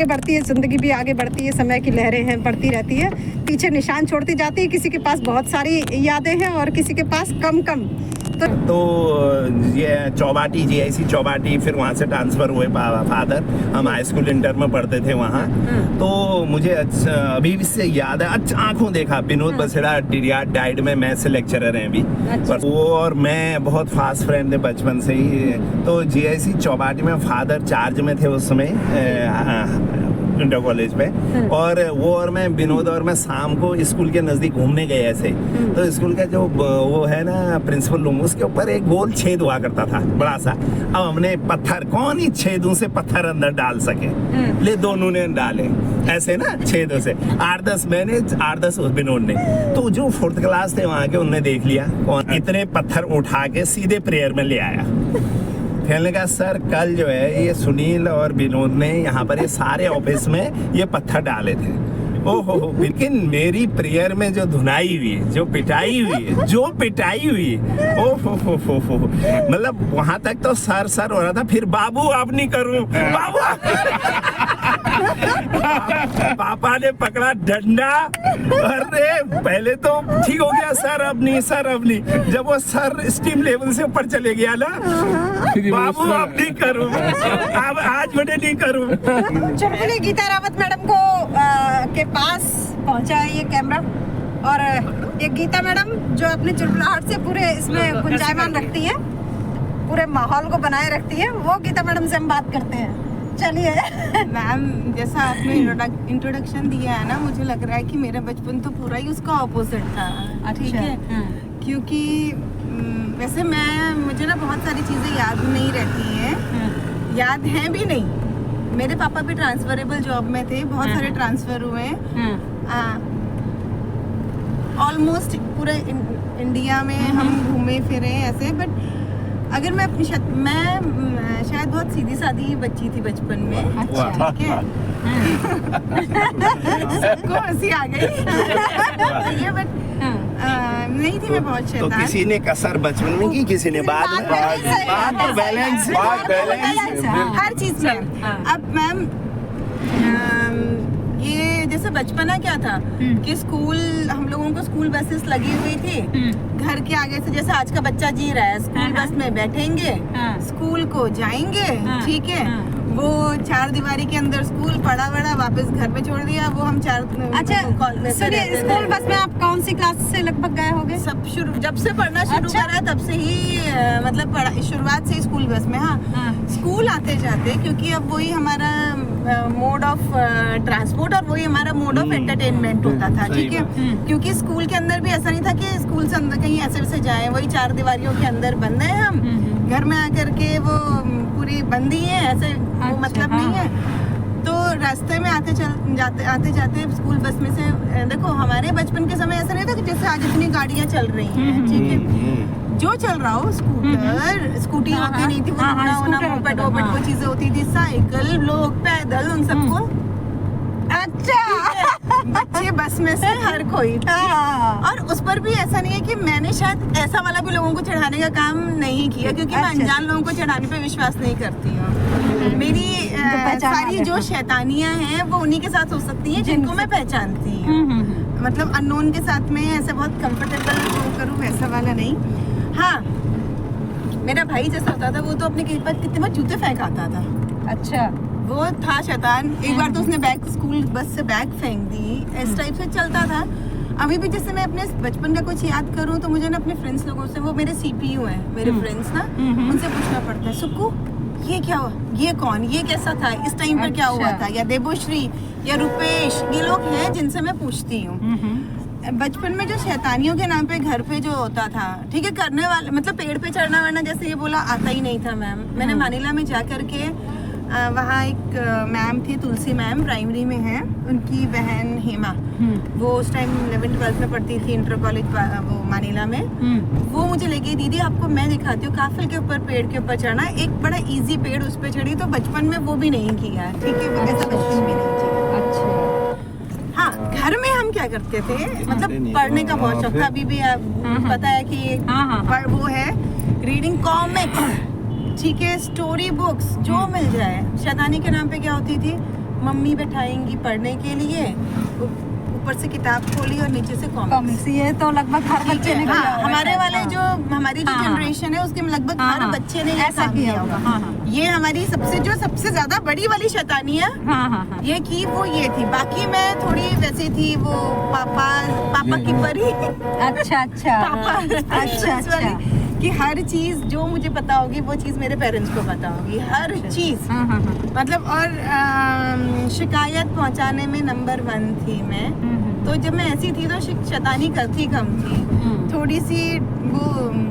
बढ़ती है, जिंदगी भी आगे बढ़ती है, समय की लहरें हैं, बढ़ती रहती है, पीछे निशान छोड़ती जाती है। किसी के पास बहुत सारी यादें हैं और किसी के पास कम कम। तो ये चौबाटी, GIC चौबाटी, फिर वहाँ से ट्रांसफ़र हुए फादर। हम हाई स्कूल इंटर में पढ़ते थे वहाँ। तो मुझे अभी भी से याद है, अच्छा आंखों देखा विनोद बसेड़ा डाइड में मैथ्स लेक्चरर हैं अभी। पर वो और मैं बहुत फास्ट फ्रेंड थे बचपन से ही। तो GIC चौबाटी में फादर चार्ज में थे उस समय इंटर कॉलेज में, और वो और मैं विनोद और मैं शाम को स्कूल के नज़दीक घूमने गए ऐसे। तो स्कूल का जो वो है ना प्रिंसिपल रूम, उसके ऊपर एक गोल छेद हुआ करता था बड़ा सा। अब हमने पत्थर, कौन ही छेदों से पत्थर अंदर डाल सके, ले दोनों ने डाले ऐसे ना छेदों से। 8-10 मैंने, 8-10 विनोद ने। तो जो 4th क्लास थे वहाँ के, उनने देख लिया कौन इतने पत्थर उठा के सीधे प्रेयर में ले आया। कहने का सर कल जो है ये सुनील और विनोद ने यहाँ पर ये सारे ऑफिस में ये पत्थर डाले थे। ओहो, लेकिन मेरी प्रेयर में जो धुनाई हुई है, जो पिटाई हुई है, ओहो, मतलब वहां तक तो सर हो रहा था। फिर बाबू अब नहीं करूं, बाबू पापा ने पकड़ा डंडा। अरे पहले तो ठीक हो गया, सर अब नहीं। जब वो सर स्टीम लेवल से ऊपर चले गया ना, बाबू अब नहीं करूं, अब आज बड़े नहीं करूं। चलिए गीता रावत मैडम को के पास पहुंचा है ये कैमरा, और ये गीता मैडम जो अपनी चुटकुलाहट से पूरे इसमें गुंजायमान रखती है, पूरे माहौल को बनाए रखती है, वो गीता मैडम से हम बात करते हैं। चलिए मैम, जैसा आपने इंट्रोडक्शन दिया है ना, मुझे लग रहा है कि मेरा बचपन तो पूरा ही उसका ऑपोजिट था। ठीक है, क्योंकि वैसे मुझे ना बहुत सारी चीज़ें याद नहीं रहती हैं, याद हैं भी नहीं। मेरे पापा भी ट्रांसफरेबल जॉब में थे, बहुत सारे ट्रांसफ़र हुए ऑलमोस्ट पूरे इंडिया में हम घूमे फिरे ऐसे। बट अगर मैं अपनी मैं शायद बहुत सीधी सादी बच्ची थी बचपन में। अच्छा, ठीक है। सबको हंसी आ गई। ये बट नहीं थी मैं बहुत शैतान। तो किसी ने कसर बचपन में की, किसी ने बाद में, बैलेंस हर चीज में। अब मैम ये जैसे बचपना क्या था कि स्कूल, हम लोगों को स्कूल बसेस लगी हुई थी घर के आगे से। जैसे आज का बच्चा जी रहा है, स्कूल बस में बैठेंगे, स्कूल को जाएंगे, ठीक है। वो 4 दीवारी के अंदर स्कूल पढ़ा वापस घर पे छोड़ दिया। वो हम 4 स्कूल बस में आप कौन सी क्लास से लगभग गए होंगे? सब जब से पढ़ना शुरू करा तब से ही, मतलब शुरुआत से ही स्कूल बस में। हाँ, स्कूल आते जाते, क्योंकि अब वही हमारा मोड ऑफ ट्रांसपोर्ट और वही हमारा मोड ऑफ एंटरटेनमेंट होता था। ठीक है, क्योंकि स्कूल के अंदर भी ऐसा नहीं था कि स्कूल से अंदर कहीं ऐसे वैसे जाए, वही 4 दीवारियों के अंदर बंद है हम। घर में आकर के वो पूरी बंदी है ऐसे, वो मतलब नहीं है। तो रास्ते में आते जाते स्कूल बस में से, देखो हमारे बचपन के समय ऐसा नहीं था कि जैसे आज इतनी गाड़ियाँ चल रही हैं। ठीक है, जो चल रहा हो, स्कूटी होती नहीं थी, मोपेड वो चीजें होती थी, साइकिल, लोग पैदल, उन सबको। अच्छा, बच्चे बस में से हर कोई। और उस पर भी ऐसा नहीं है कि मैंने शायद ऐसा वाला भी लोगों को चढ़ाने का काम नहीं किया, क्योंकि मैं अनजान लोगों को चढ़ाने पे विश्वास नहीं करती हूँ। मेरी सारी जो शैतानियाँ हैं वो उन्हीं के साथ हो सकती हैं जिनको मैं पहचानती हूँ। मतलब अननोन के साथ में ऐसे बहुत कंफर्टेबल करूँ वैसा वाला नहीं। हाँ, मेरा भाई जैसा होता था, वो तो अपने कितने बार जूते फेंक आता था। अच्छा, वो था शैतान। एक बार तो उसने बैग, स्कूल बस से बैग फेंक दी, इस टाइप से चलता था। अभी भी जैसे मैं अपने बचपन का कुछ याद करूं तो मुझे ना अपने फ्रेंड्स लोगों से, वो मेरे CPU हैं, मेरे फ्रेंड्स ना, उनसे पूछना पड़ता है, सुक्कू ये क्या हुआ, ये कौन, ये कैसा था, इस टाइम पर क्या हुआ था, या देवोश्री या रुपेश, ये लोग हैं जिनसे मैं पूछती हूँ। बचपन में जो शैतानियों के नाम पे घर पे जो होता था, ठीक है, करने वाले, मतलब पेड़ पे चढ़ना वरना जैसे ये बोला आता ही नहीं था मैम। मैंने मानिला में जा करके, वहाँ एक मैम थी, तुलसी मैम, प्राइमरी में है, उनकी बहन हेमा, वो उस टाइम 11th-12th में पढ़ती थी, इंटर कॉलेज वो मानिला में। वो मुझे लेके, दीदी आपको मैं दिखाती हूँ, काफिल के ऊपर, पेड़ के ऊपर चढ़ना, एक बड़ा इजी पेड़, उस पर चढ़ी। तो बचपन में वो भी नहीं किया, ठीक है, ऐसा बचपन भी नहीं किया। अच्छा, हाँ, घर में हम क्या करते थे, मतलब पढ़ने का बहुत शौक था। अभी भी पता है कि वो है रीडिंग कॉमिक्स, ठीक है, स्टोरी बुक्स, जो मिल जाए। शैतानी के नाम पे क्या होती थी, मम्मी बैठाएंगी पढ़ने के लिए, ऊपर से किताब खोली और नीचे से कॉमिक्स। कॉमिक्स ये तो लगभग हर बच्चे ने किया हाँ, होगा हमारे शायद, वाले हाँ। हमारी जो हाँ, जनरेशन है उसके में लगभग हर हाँ, बच्चे ने ये ऐसा काम किया किया होगा, होगा। हाँ, हाँ। ये हमारी सबसे ज्यादा बड़ी वाली शैतानी है हाँ हाँ हाँ ये की वो ये थी। बाकी मैं थोड़ी वैसी थी, वो पापा की परी अच्छा अच्छा पापा अच्छा अच्छा कि हर चीज जो मुझे पता होगी वो चीज मेरे पेरेंट्स को पता होगी, हर चीज। हाँ हाँ हाँ मतलब और शिकायत पहुंचाने में नंबर 1 थी मैं। तो जब मैं ऐसी थी तो शैतानी करती कम थी। थोड़ी सी वो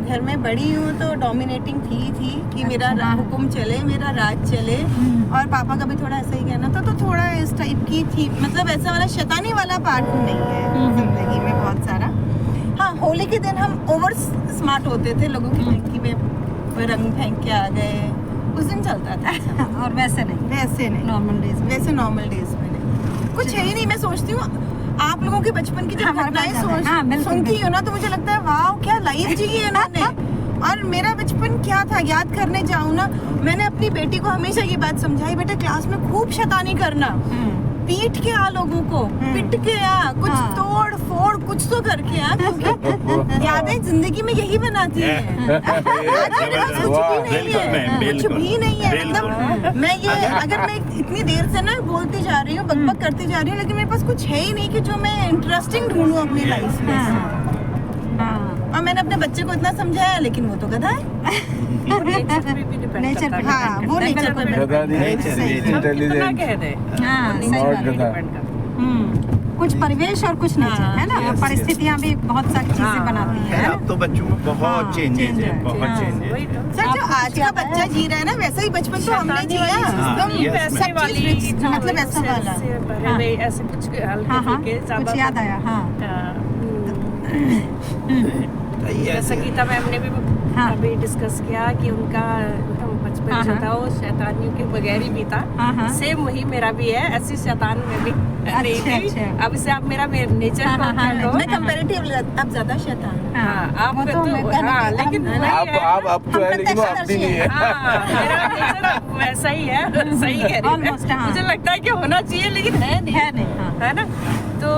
घर में बड़ी हूँ तो डोमिनेटिंग थी कि मेरा अच्छा। हुक्म चले, मेरा राज चले। और पापा का भी थोड़ा ऐसा ही कहना था, तो थोड़ा इस टाइप की थी। मतलब ऐसा वाला शैतानी वाला पार्ट नहीं है जिंदगी में बहुत सारा। हाँ, होली के दिन हम ओवर स्मार्ट होते थे, लोगों की टंकी में रंग फेंक के आ गए, उस दिन चलता था। और वैसे नहीं, वैसे नहीं, नॉर्मल डेज में वैसे नॉर्मल डेज में नहीं, कुछ है ही नहीं। मैं सोचती हूँ आप लोगों के बचपन की जब हमारे घटनाएं पास ज्यादा है। हाँ, बिल्कुल, सुनती हूँ ना तो मुझे लगता है वाह क्या लाइफ जी है इन्होंने। और मेरा बचपन क्या था याद करने जाऊँ ना, मैंने अपनी बेटी को हमेशा ये बात समझाई, बेटा क्लास में खूब शैतानी करना, पीट के आ लोगों को, पिट के आ, कुछ हाँ। तोड़ फोड़ कुछ तो करके आ, क्योंकि यादें जिंदगी में यही बनाती है। आज मेरे पास कुछ भी नहीं है, कुछ भी नहीं है। मतलब मैं ये अगर मैं इतनी देर से ना बोलती जा रही हूँ, बकबक करती जा रही हूँ, लेकिन मेरे पास कुछ है ही नहीं कि जो मैं इंटरेस्टिंग ढूंढूं अपनी लाइफ में। और मैंने अपने बच्चे को इतना समझाया, लेकिन वो तो गधा है। नेचर पे हाँ, वो नेचर पे गधा नहीं है, इंटेलिजेंट हाँ सही और बात है। गधा। कुछ परिवेश और कुछ नेचर है ना, yes, परिस्थितियाँ भी बहुत सारी चीजें बनाती है। है। अब तो बच्चों में बहुत चेंजेस change है, है, बहुत हाँ। चेंजेस। सर जो आज का बच्चा जी रहा है ना, वैसा ही बचपन तो हमने जिया। हाँ, एकदम yes, सब चीज mixed, मतलब ऐसा वाला। ऐसे कुछ हाँ हाँ कुछ याद आया। हाँ जैसा गीता मैम ने भी हाँ। अभी डिस्कस किया कि उनका बचपन हाँ, जो हाँ। था वो शैतानियों के बगैर ही बीता। हाँ, हाँ। सेम वही मेरा भी है, ऐसी शैतान में भी नहीं अच्छा, थी। अच्छा। अब इसे आप मेरा नेचर हाँ, हाँ, हाँ, कहो। मैं कंपैरेटिव अब ज्यादा शैतान हूँ। हाँ, आप वो तो मैं कहने हाँ, की- लेकिन हम- वही है। आप तो है, लेकिन वो अब भी नहीं है। हाँ, मेरा नेचर वैसा ही है, सही कह रही Almost, है। हाँ। मुझे लगता है कि होना चाहिए, लेकिन है नहीं। है नहीं। हाँ है ना। तो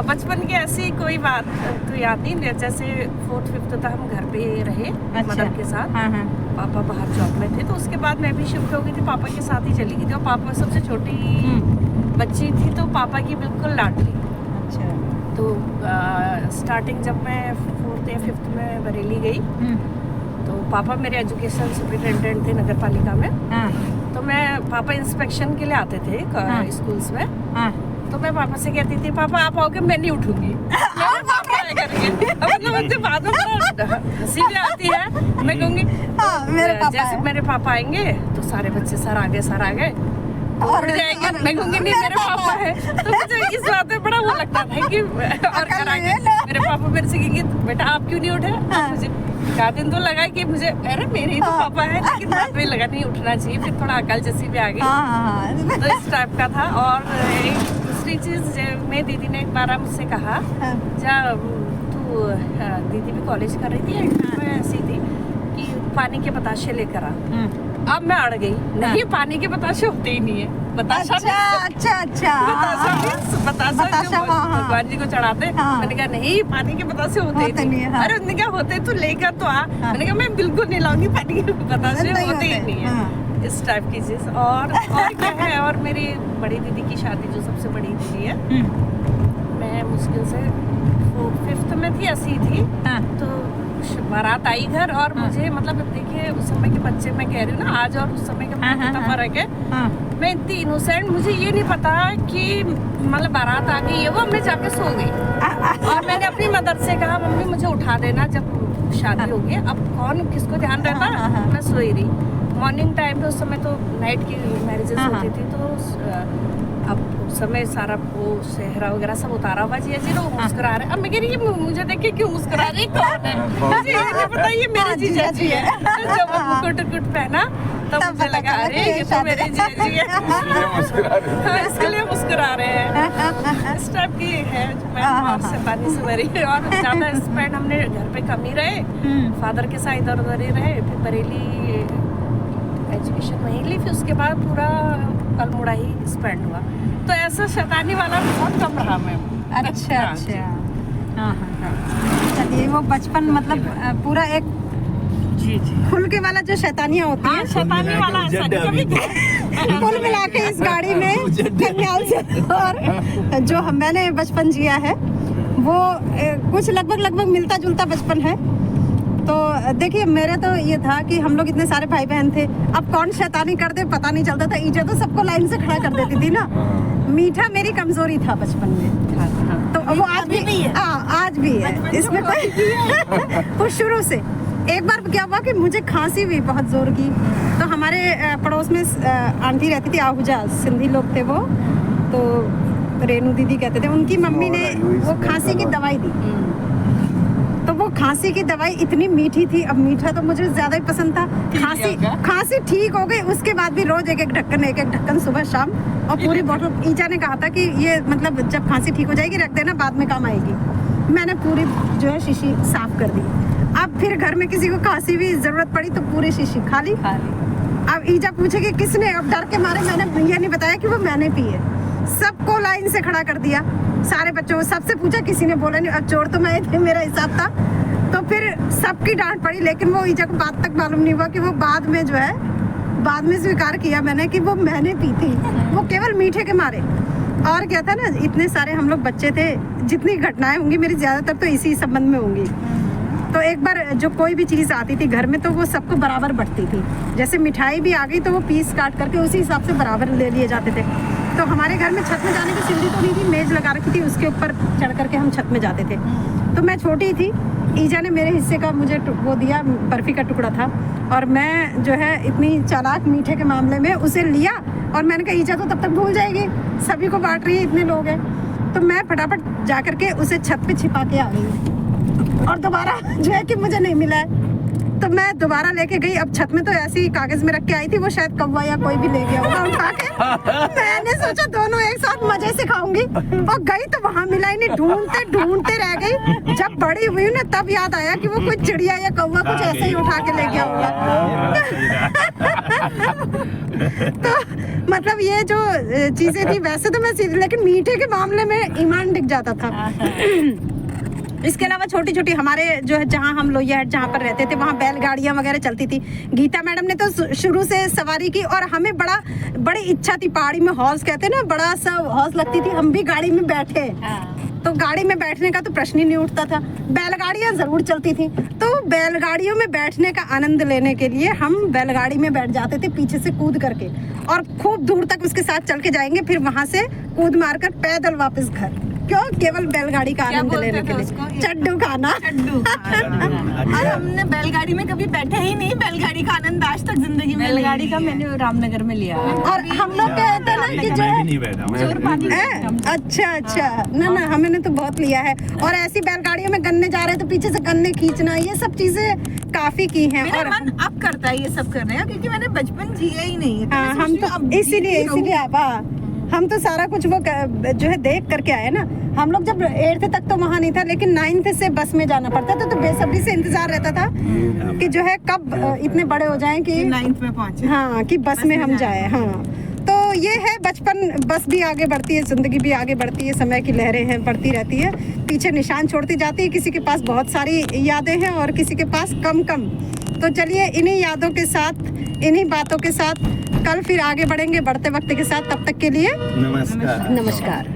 बचपन की ऐसी कोई बात तो याद नहीं। जैसे 4th 5th तक हम घर पे रहे मदर के साथ। हाँ हाँ पापा बाहर जॉब में थे, तो उसके बाद मैं भी शिफ्ट हो गई थी, पापा के साथ ही चली गई थी। और पापा सबसे छोटी बच्ची थी, तो पापा की बिल्कुल लाडली। अच्छा तो स्टार्टिंग जब मैं 4th या 5th में बरेली गई, तो पापा मेरे एजुकेशन सुपरिटेंडेंट थे नगर पालिका में। हाँ तो मैं पापा इंस्पेक्शन के लिए आते थे हाँ। स्कूल्स में। हाँ तो मैं पापा से कहती थी, पापा आप आओगे मैं नहीं उठूंगी। पापा आया करेंगे। अब मतलब मुझे बाद में बड़ा हंसी भी आती है। मैं कहूंगी हाँ, मेरे पापा जैसे है। मेरे पापा आएंगे तो सारे बच्चे सर आ गए और जाएंगे। मैं कहूंगी नहीं मेरे पापा है। तो मुझे इस बात में बड़ा वो लगता था कि और घर आके मेरे पापा मेरे से कहेंगे बेटा आप क्यों नहीं उठे। मुझे का दिन तो लगा कि मुझे अरे मेरे ही तो पापा है, लेकिन बाद में लगा नहीं उठना चाहिए। फिर थोड़ा अकल जैसी भी आ गई। हाँ तो इस टाइप का था। और एक दूसरी चीज मेरी दीदी ने एक बार मुझसे कहा, जा तू दीदी भी कॉलेज कर रही थी, मैं ऐसी थी कि पानी के बताशे लेकर आ। अब मैं अड़ गई, नहीं पानी के बताशे होते ही नहीं है। बताशा अच्छा बताशा, जो हाँ, हाँ। भगवान जी को चढ़ाते। हाँ। मैंने कहा नहीं पानी के बताशे होते होते नहीं ही है, नहीं। हाँ। अरे उन्होंने कहा होते तो लेकर तो आ। मैंने कहा मैं बिल्कुल नहीं लाऊंगी, पानी के बताशे नहीं होते ही होते, नहीं है। हाँ। इस टाइप की चीज। और क्या है, और मेरी बड़ी दीदी की शादी जो सबसे बड़ी दीदी है, मैं मुश्किल से 5th में थी, 80 थी। तो बारात आई घर, और मुझे मतलब देखिए उस समय के बच्चे, मैं कह रही हूँ ना आज और उस समय के हाँ, कितना हाँ, फर्क है। मैं इतनी इनोसेंट, मुझे ये नहीं पता कि मतलब बारात आ गई है, वो मैं जाके सो गई। और मैंने अपनी मदर से कहा मम्मी मुझे उठा देना जब शादी होगी। अब कौन किसको ध्यान रहता, मैं सोई रही। मॉर्निंग टाइम पे उस समय तो नाइट की मैरिजेस होती थी, तो अब उस समय सारा वो सेहरा वगैरह सब उतारा हुआ जी लोग मुस्कुरा रहे। अब मैं कह रही ये मुझे देख के क्यों मुस्कुरा रही, कौन है मुझे ये नहीं पता, ये मेरे जीजा जी है। जब वो मुकुट पहना तब मुझे लगा अरे ये तो मेरे जीजा जी है। हाँ, इसके लिए मुस्कुरा रहे हैं। इस टाइप की है मैं और शैतानी से भरी। और ज्यादा स्पेंड हमने घर पे कम ही रहे, फादर के साथ इधर उधर ही रहे। फिर बरेली एजुकेशन वहीं ली, फिर उसके बाद पूरा अल्मोड़ा ही स्पेंड हुआ। तो ऐसा शैतानी वाला बहुत कम रहा मैम। अच्छा हाँ, जी। अच्छा, हाँ हाँ हाँ। चलिए, वो बचपन मतलब पूरा एक जी जी खुल के वाला जो शैतानियाँ होती हाँ, हैं, शैतानी वाला ऐसा नहीं कभी किया। कुल मिला के इस गाड़ी में कंगाल से और जो मैंने बचपन जिया है वो कुछ लगभग मिलता जुलता बचपन है। तो देखिए, मेरे तो ये था कि हम लोग इतने सारे भाई बहन थे, अब कौन शैतानी कर दे पता नहीं चलता था। ईजा तो सबको लाइन से खड़ा कर देती थी ना। मीठा मेरी कमजोरी था बचपन में, तो वो आज भी है। आज भी है, इसमें कोई वो शुरू से। एक बार क्या हुआ कि मुझे खांसी हुई बहुत जोर की, तो हमारे पड़ोस में आंटी रहती थी, आहूजा, सिंधी लोग थे वो, तो रेनू दीदी कहते थे, उनकी मम्मी ने वो खांसी की दवाई दी। तो वो खांसी की दवाई इतनी मीठी थी, अब मीठा तो मुझे ज्यादा ही पसंद था। खांसी ठीक हो गई, उसके बाद भी रोज एक एक ढक्कन सुबह शाम, और पूरी बोतल। ईजा ने कहा था कि ये मतलब जब खांसी ठीक हो जाएगी रख देना, बाद में काम आएगी। मैंने पूरी जो है शीशी साफ कर दी। अब फिर घर में किसी को खांसी भी जरूरत पड़ी तो पूरी शीशी खाली। अब ईजा पूछे कि किसने, अब डर के मारे मैंने ये नहीं बताया कि वो मैंने पी है। सबको लाइन से खड़ा कर दिया, सारे बच्चों को, सबसे पूछा, किसी ने बोला नहीं। अब चोर तो मैं थे, मेरा हिसाब था। तो फिर सबकी डांट पड़ी, लेकिन वो ईजा को बात तक मालूम नहीं हुआ कि वो बाद में जो है, बाद में स्वीकार किया मैंने कि वो मैंने पी थी, वो केवल मीठे के मारे। और क्या था ना, इतने सारे हम लोग बच्चे थे, जितनी घटनाएं होंगी मेरी ज्यादातर तो इसी संबंध में होंगी। तो एक बार जो कोई भी चीज़ आती थी घर में तो वो सबको बराबर बंटती थी। जैसे मिठाई भी आ गई तो वो पीस काट करके उसी हिसाब से बराबर ले लिए जाते थे। तो हमारे घर में छत में जाने की सीढ़ी तो नहीं थी, मेज लगा रखी थी, उसके ऊपर चढ़ करके हम छत में जाते थे। तो मैं छोटी थी, ईजा ने मेरे हिस्से का मुझे वो दिया, बर्फ़ी का टुकड़ा था, और मैं जो है इतनी चालाक मीठे के मामले में उसे लिया, और मैंने कहा ईजा तो तब तक भूल जाएगी, सभी को बांट रही है, इतने लोग हैं। तो मैं फटाफट जा करके उसे छत पे छिपा के आ गई, और दोबारा जो है कि मुझे नहीं मिला है। तो मैं दोबारा लेके गई, अब छत में तो ऐसे ही कागज में रख के आई थी, वो शायद कौवा या कोई भी ले गया होगा उठा के। मैंने सोचा दोनों एक साथ मजे से खाऊंगी, और गई तो वहां मिला ही नहीं, ढूंढते रह गई। जब बड़ी हुई ना तब याद आया कि वो कोई चिड़िया या कौवा कुछ ऐसे ही उठा के ले गया होगा। तो मतलब ये जो चीजें थी, वैसे तो मैं सीधी, लेकिन मीठे के मामले में ईमान दिख जाता था। इसके अलावा छोटी छोटी हमारे जो है, जहाँ हम लोहिया जहाँ पर रहते थे, वहाँ बैलगाड़ियाँ वगैरह चलती थी। गीता मैडम ने तो शुरू से सवारी की, और हमें बड़ी इच्छा थी, पहाड़ी में हौस कहते हैं ना, बड़ा सा हौस लगती थी, हम भी गाड़ी में बैठे। तो गाड़ी में बैठने का तो प्रश्न ही नहीं उठता था। बैलगाड़ियाँ जरूर चलती थी, तो बैलगाड़ियों में बैठने का आनंद लेने के लिए हम बैलगाड़ी में बैठ जाते थे पीछे से कूद करके, और खूब दूर तक उसके साथ चल के जाएंगे, फिर वहाँ से कूद मारकर पैदल वापस घर। क्यों? केवल बैलगाड़ी का आनंद लेने के लिए, चड्डू खाना। और हमने बैलगाड़ी में कभी बैठे ही नहीं, बैलगाड़ी का आनंद आज तक जिंदगी में। बैलगाड़ी का मैंने रामनगर में लिया। और हम लोग कहते हैं ना कि जो है, अच्छा ना हमने तो बहुत लिया है। और ऐसी बैलगाड़ियों में गन्ने जा रहे तो पीछे से गन्ने खींचना, ये सब चीजें काफी की हैं। मेरा और मन अब करता है ये सब करने का, क्योंकि मैंने बचपन जिया ही नहीं है। तो मैं हम सोच रही हूँ तो अब इसीलिए हम तो सारा कुछ वो जो है देख करके आए ना। हम लोग जब 8th तक तो वहाँ नहीं था, लेकिन 9th से बस में जाना पड़ता था, तो बेसब्री से इंतजार रहता था कि जो है कब इतने बड़े हो जाएं कि 9th में पहुंचे। हाँ, कि बस में हम जाए। हाँ, तो ये है बचपन। बस भी आगे बढ़ती है, जिंदगी भी आगे बढ़ती है, समय की लहरें हैं, बढ़ती रहती है, पीछे निशान छोड़ती जाती है। किसी के पास बहुत सारी यादें हैं और किसी के पास कम। तो चलिए, इन्हीं यादों के साथ, इन्हीं बातों के साथ कल फिर आगे बढ़ेंगे बढ़ते वक्त के साथ। तब तक के लिए नमस्कार। नमस्कार।